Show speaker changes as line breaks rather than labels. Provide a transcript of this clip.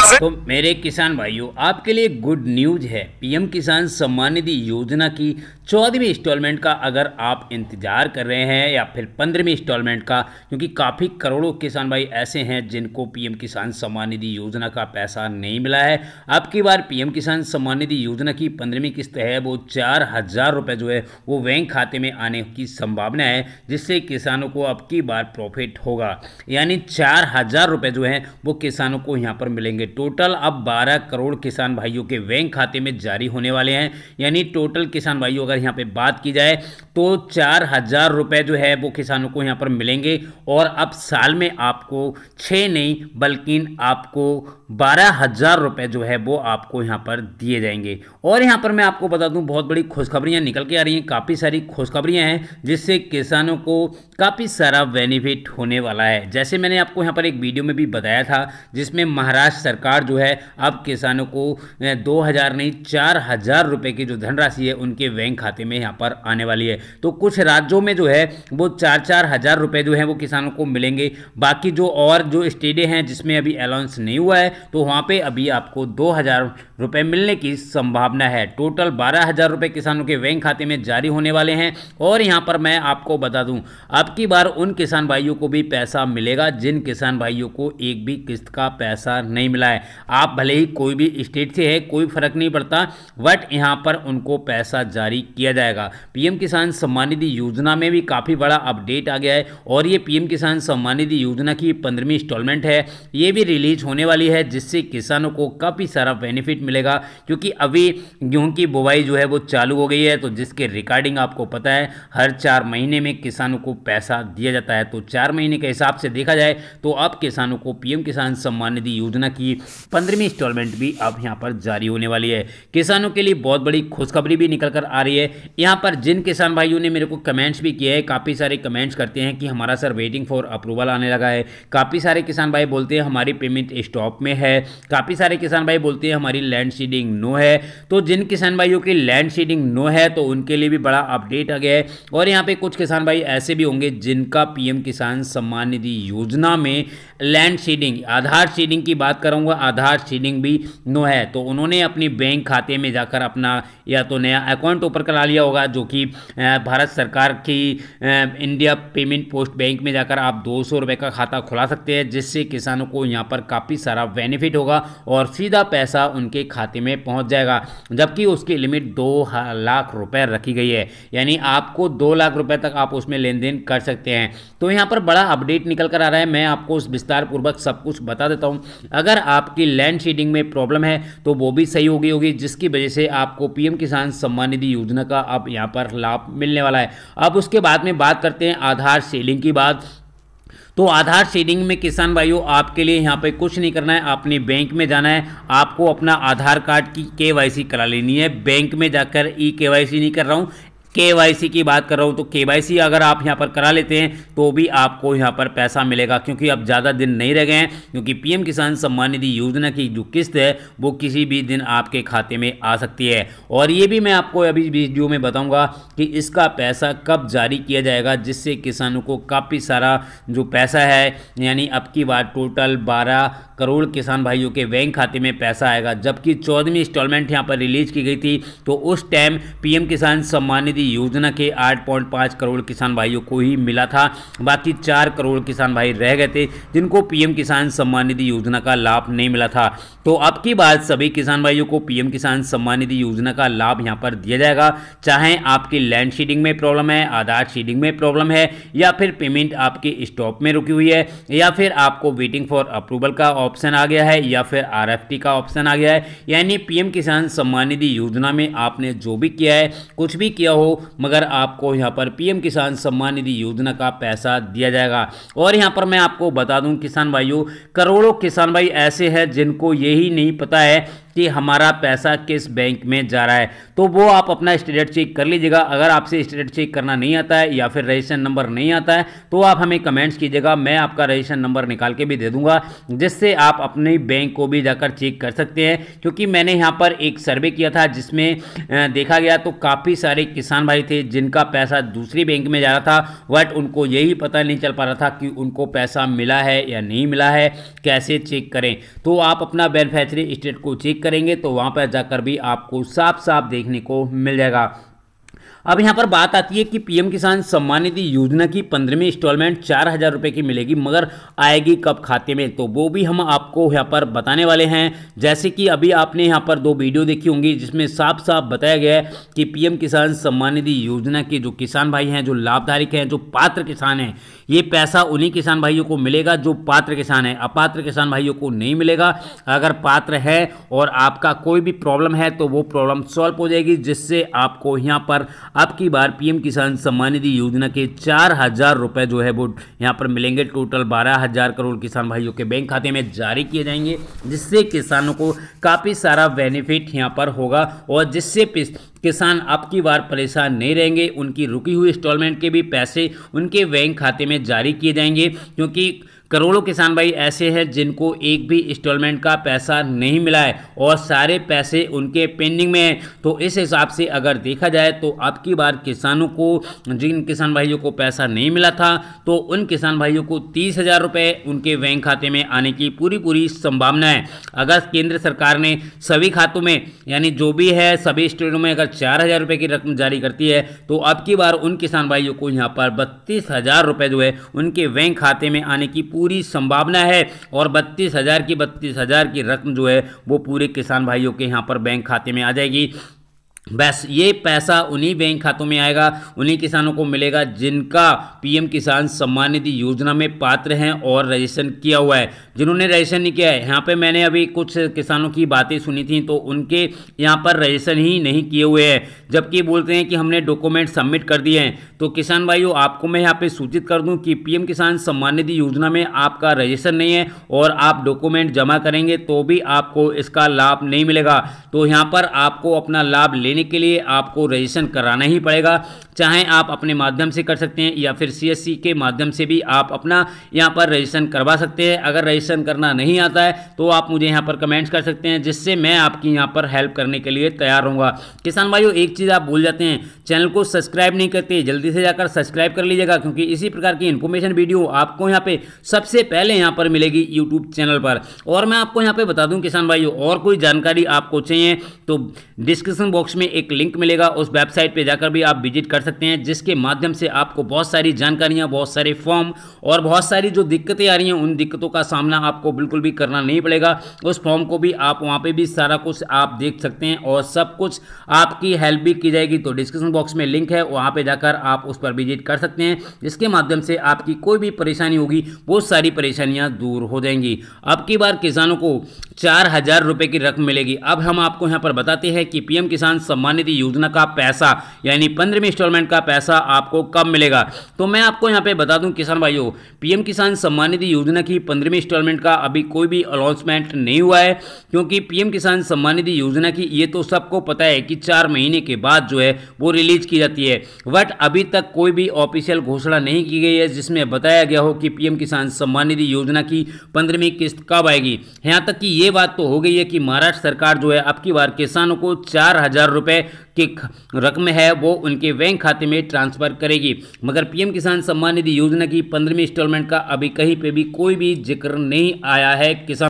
से।
तो मेरे किसान भाइयों, आपके लिए गुड न्यूज है। पीएम किसान सम्मान निधि योजना की 14वीं इंस्टॉलमेंट का अगर आप इंतजार कर रहे हैं या फिर 15वीं इंस्टॉलमेंट का, क्योंकि काफ़ी करोड़ों किसान भाई ऐसे हैं जिनको पीएम किसान सम्मान निधि योजना का पैसा नहीं मिला है। अब की बार पीएम किसान सम्मान निधि योजना की 15वीं किस्त है, वो 4,000 रुपये जो है वो बैंक खाते में आने की संभावना है, जिससे किसानों को अब की बार प्रॉफिट होगा। यानी 4,000 रुपये जो है वो किसानों को यहाँ पर मिलेंगे। टोटल अब 12 करोड़ किसान भाइयों के बैंक खाते में जारी होने वाले हैं। यानी टोटल किसान भाइयों अगर यहाँ पे बात की जाए तो 4,000 रुपये जो है वो किसानों को यहाँ पर मिलेंगे। और अब साल में आपको 6 नहीं बल्कि आपको 12,000 रुपये जो है वो आपको यहाँ पर दिए जाएंगे। और यहाँ पर मैं आपको बता दूँ, बहुत बड़ी खुशखबरियाँ निकल के आ रही हैं, काफ़ी सारी खुशखबरियाँ हैं जिससे किसानों को काफ़ी सारा बेनिफिट होने वाला है। जैसे मैंने आपको यहाँ पर एक वीडियो में भी बताया था, जिसमें महाराष्ट्र सरकार जो है अब किसानों को 2,000 नहीं 4,000 रुपये की जो धनराशि है उनके बैंक खाते में यहाँ पर आने वाली है। तो कुछ राज्यों में जो है वो 4-4 हज़ार रुपये जो है वो किसानों को मिलेंगे। बाकी जो स्टेट हैं जिसमें अभी अलाउंस नहीं हुआ है, तो वहाँ पे अभी आपको 2,000 रुपये मिलने की संभावना है। टोटल 12,000 रुपये किसानों के बैंक खाते में जारी होने वाले हैं। और यहाँ पर मैं आपको बता दूँ, अब की बार उन किसान भाइयों को भी पैसा मिलेगा जिन किसान भाइयों को एक भी किस्त का पैसा नहीं मिला है। आप भले ही कोई भी स्टेट से है, कोई फर्क नहीं पड़ता, बट यहाँ पर उनको पैसा जारी किया जाएगा। पीएम किसान सम्मान निधि योजना में भी काफ़ी बड़ा अपडेट आ गया है और ये पीएम किसान सम्मान निधि योजना की 15वीं इंस्टॉलमेंट है, ये भी रिलीज होने वाली है, जिससे किसानों को काफ़ी सारा बेनिफिट मिलेगा। क्योंकि अभी गेहूं की बुवाई जो है वो चालू हो गई है, तो जिसके रिकॉर्डिंग आपको पता है हर 4 महीने में किसानों को पैसा दिया जाता है। तो 4 महीने के हिसाब से देखा जाए तो अब किसानों को पीएम किसान सम्मान निधि योजना की 15वीं इंस्टॉलमेंट भी अब यहाँ पर जारी होने वाली है। किसानों के लिए बहुत बड़ी खुशखबरी भी निकल कर आ रही है। यहाँ पर जिन किसान भाइयों ने मेरे को कमेंट्स भी किए हैं, काफ़ी सारे कमेंट्स करते हैं कि हमारा सर वेटिंग फॉर अप्रूवल आने लगा है। काफ़ी सारे किसान भाई बोलते हैं हमारी पेमेंट स्टॉप में है। काफ़ी सारे किसान भाई बोलते हैं हमारी लैंड सीडिंग नो है। तो जिन किसान भाइयों की लैंड सीडिंग नो है तो उनके लिए भी बड़ा अपडेट आ गया है। और यहाँ पे कुछ किसान भाई ऐसे भी होंगे जिनका पीएम किसान सम्मान निधि योजना में लैंड सीडिंग, आधार सीडिंग की बात करूँगा, आधार सीडिंग भी नो है। तो उन्होंने अपनी बैंक खाते में जाकर अपना या तो नया अकाउंट ओपन करा लिया होगा, जो कि भारत सरकार की इंडिया पेमेंट पोस्ट बैंक में जाकर आप 200 रुपये का खाता खुला सकते हैं, जिससे किसानों को यहाँ पर काफ़ी सारा बेनिफिट होगा और सीधा पैसा उनके खाते में पहुँच जाएगा। जबकि उसकी लिमिट 2 लाख रुपये रखी गई है, यानी आपको 2 लाख रुपये तक आप उसमें लेन देन कर सकते हैं। तो यहाँ पर बड़ा अपडेट निकल कर आ रहा है, मैं आपको उस विस्तार पूर्वक सब कुछ बता देता हूँ। अगर आपकी लैंड सीडिंग में प्रॉब्लम है तो वो भी सही होगी, जिसकी वजह से आपको पीएम किसान सम्मान निधि योजना का अब यहाँ पर लाभ मिलने वाला है। अब उसके बाद में बात करते हैं आधार सीडिंग की बात। तो आधार सीडिंग में किसान भाइयों आपके लिए यहाँ पे कुछ नहीं करना है, आपने बैंक में जाना है, आपको अपना आधार कार्ड की केवाईसी करा लेनी है। बैंक में जाकर ई केवाईसी नहीं कर रहा हूँ, केवाईसी की बात कर रहा हूँ। तो केवाईसी अगर आप यहाँ पर करा लेते हैं तो भी आपको यहाँ पर पैसा मिलेगा, क्योंकि अब ज़्यादा दिन नहीं रह गए हैं। क्योंकि पीएम किसान सम्मान निधि योजना की जो किस्त है वो किसी भी दिन आपके खाते में आ सकती है। और ये भी मैं आपको अभी वीडियो में बताऊँगा कि इसका पैसा कब जारी किया जाएगा, जिससे किसानों को काफ़ी सारा जो पैसा है, यानी अब की बार टोटल 12 करोड़ किसान भाइयों के बैंक खाते में पैसा आएगा। जबकि 14वीं इंस्टॉलमेंट यहाँ पर रिलीज की गई थी तो उस टाइम पीएम किसान सम्मान निधि योजना के 8.5 करोड़ किसान भाइयों को ही मिला था। बाकी 4 करोड़ किसान भाई रह गए थे जिनको पीएम किसान सम्मान निधि योजना का लाभ नहीं मिला था। तो अब की बात सभी किसान भाइयों को पीएम किसान सम्मान निधि योजना का लाभ यहाँ पर दिया जाएगा। चाहे आपकी लैंड सीडिंग में प्रॉब्लम है, आधार सीडिंग में प्रॉब्लम है, या फिर पेमेंट आपकी स्टॉप में रुकी हुई है, या फिर आपको वेटिंग फॉर अप्रूवल का ऑप्शन आ गया है, या फिर आरएफटी का ऑप्शन आ गया है। यानी पीएम किसान सम्मान निधि योजना में आपने जो भी किया है, कुछ भी किया हो, मगर आपको यहाँ पर पीएम किसान सम्मान निधि योजना का पैसा दिया जाएगा। और यहाँ पर मैं आपको बता दूं किसान भाइयों, करोड़ों किसान भाई ऐसे हैं जिनको यही नहीं पता है कि हमारा पैसा किस बैंक में जा रहा है। तो वो आप अपना स्टेटस चेक कर लीजिएगा। अगर आपसे स्टेटस चेक करना नहीं आता है या फिर रजिस्ट्रेशन नंबर नहीं आता है तो आप हमें कमेंट्स कीजिएगा, मैं आपका रजिस्ट्रेशन नंबर निकाल के भी दे दूंगा, जिससे आप अपने बैंक को भी जाकर चेक कर सकते हैं। क्योंकि मैंने यहाँ पर एक सर्वे किया था जिसमें देखा गया तो काफ़ी सारे किसान भाई थे जिनका पैसा दूसरी बैंक में जा रहा था, बट उनको यही पता नहीं चल पा रहा था कि उनको पैसा मिला है या नहीं मिला है, कैसे चेक करें। तो आप अपना बेनिफिशियरी स्टेटस को चेक करेंगे तो वहाँ पर जाकर भी आपको साफ साफ देखने को मिल जाएगा। अब यहाँ पर बात आती है कि पीएम किसान सम्मान निधि योजना की 15वीं इंस्टॉलमेंट 4,000 रुपये की मिलेगी, मगर आएगी कब खाते में, तो वो भी हम आपको यहाँ पर बताने वाले हैं। जैसे कि अभी आपने यहाँ पर 2 वीडियो देखी होंगी जिसमें साफ साफ बताया गया है कि पीएम किसान सम्मान निधि योजना के जो किसान भाई हैं, जो लाभधारक हैं, जो पात्र किसान हैं, ये पैसा उन्हीं किसान भाइयों को मिलेगा जो पात्र किसान है। अपात्र किसान भाइयों को नहीं मिलेगा। अगर पात्र है और आपका कोई भी प्रॉब्लम है तो वो प्रॉब्लम सॉल्व हो जाएगी, जिससे आपको यहाँ पर आपकी बार पीएम किसान सम्मान निधि योजना के 4,000 रुपये जो है वो यहाँ पर मिलेंगे। टोटल 12,000 करोड़ किसान भाइयों के बैंक खाते में जारी किए जाएंगे, जिससे किसानों को काफ़ी सारा बेनिफिट यहाँ पर होगा और जिससे किसान आपकी बार परेशान नहीं रहेंगे। उनकी रुकी हुई इंस्टॉलमेंट के भी पैसे उनके बैंक खाते में जारी किए जाएंगे, क्योंकि करोड़ों किसान भाई ऐसे हैं जिनको एक भी इंस्टॉलमेंट का पैसा नहीं मिला है और सारे पैसे उनके पेंडिंग में हैं। तो इस हिसाब से अगर देखा जाए तो आपकी बार किसानों को, जिन किसान भाइयों को पैसा नहीं मिला था, तो उन किसान भाइयों को 30,000 रुपये उनके बैंक खाते में आने की पूरी संभावना है। अगर केंद्र सरकार ने सभी खातों में, यानी जो भी है सभी स्टेटों में, अगर 4,000 रुपये की रकम जारी करती है तो अब की बार उन किसान भाइयों को यहाँ पर 32,000 रुपये जो है उनके बैंक खाते में आने की पूरी संभावना है। और 32,000 की रकम जो है वो पूरे किसान भाइयों के यहाँ पर बैंक खाते में आ जाएगी। बस ये पैसा उन्हीं बैंक खातों में आएगा, उन्हीं किसानों को मिलेगा जिनका पीएम किसान सम्मान निधि योजना में पात्र हैं और रजिस्ट्रेशन किया हुआ है। जिन्होंने रजिस्ट्रेशन नहीं किया है, यहाँ पे मैंने अभी कुछ किसानों की बातें सुनी थी तो उनके यहाँ पर रजिस्ट्रेशन ही नहीं किए हुए हैं, जबकि बोलते हैं कि हमने डॉक्यूमेंट सबमिट कर दिए हैं। तो किसान भाइयों, आपको मैं यहाँ पे सूचित कर दूँ कि पीएम किसान सम्मान निधि योजना में आपका रजिस्ट्रेशन नहीं है और आप डॉक्यूमेंट जमा करेंगे तो भी आपको इसका लाभ नहीं मिलेगा। तो यहाँ पर आपको अपना लाभ लेने के लिए आपको रजिस्ट्रेशन कराना ही पड़ेगा, चाहे आप अपने माध्यम से कर सकते हैं या फिर सीएससी के माध्यम से भी आप अपना यहाँ पर रजिस्ट्रेशन करवा सकते हैं। अगर रजिस्ट्रेशन करना नहीं आता है तो आप मुझे यहाँ पर कमेंट्स कर सकते हैं, जिससे मैं आपकी यहाँ पर हेल्प करने के लिए तैयार रहूँगा। किसान भाइयों, एक चीज़ आप भूल जाते हैं, चैनल को सब्सक्राइब नहीं करते, जल्दी से जाकर सब्सक्राइब कर लीजिएगा, क्योंकि इसी प्रकार की इन्फॉर्मेशन वीडियो आपको यहाँ पे सबसे पहले यहाँ पर मिलेगी यूट्यूब चैनल पर। और मैं आपको यहाँ पे बता दूँ किसान भाइयों, और कोई जानकारी आपको चाहिए तो डिस्क्रिप्शन बॉक्स में एक लिंक मिलेगा, उस वेबसाइट पे जाकर भी आप विजिट कर सकते हैं, जिसके माध्यम से आपको बहुत सारी जानकारियां, बहुत सारे फॉर्म और बहुत सारी जो दिक्कतें आ रही हैं उन दिक्कतों का सामना आपको बिल्कुल भी करना नहीं पड़ेगा। उस फॉर्म को भी आप वहां पे भी सारा कुछ आप देख सकते हैं और सब कुछ आपकी हेल्प भी की जाएगी। तो डिस्क्रिप्शन बॉक्स में लिंक है, वहां पर जाकर आप उस पर विजिट कर सकते हैं, जिसके माध्यम से आपकी कोई भी परेशानी होगी वो सारी परेशानियां दूर हो जाएंगी। अब की बार किसानों को 4,000 रुपये की रकम मिलेगी। अब हम आपको यहाँ पर बताते हैं कि पीएम किसान सम्मान निधि योजना का पैसा, यानी 15वीं इंस्टॉलमेंट का पैसा आपको कब मिलेगा। तो मैं आपको यहाँ पे बता दूं किसान भाइयों, पीएम किसान सम्मान निधि योजना की 15वीं इंस्टॉलमेंट का अभी कोई भी अनाउंसमेंट नहीं हुआ है, क्योंकि पीएम किसान सम्मान निधि योजना की ये तो सबको पता है कि 4 महीने के बाद जो है वो रिलीज की जाती है, बट अभी तक कोई भी ऑफिशियल घोषणा नहीं की गई है जिसमें बताया गया हो कि पीएम किसान सम्मान निधि योजना की 15वीं किस्त कब आएगी। यहाँ तक कि ये बात तो हो गई है कि महाराष्ट्र सरकार जो है अब की बार किसानों को 4,000 रुपये की रकम है वो उनके बैंक खाते में ट्रांसफर करेगी, मगर पीएम किसान सम्मान निधि योजना की 15वीं इंस्टॉलमेंट का अभी कहीं पे भी कोई भी जिक्र नहीं आया है। किसान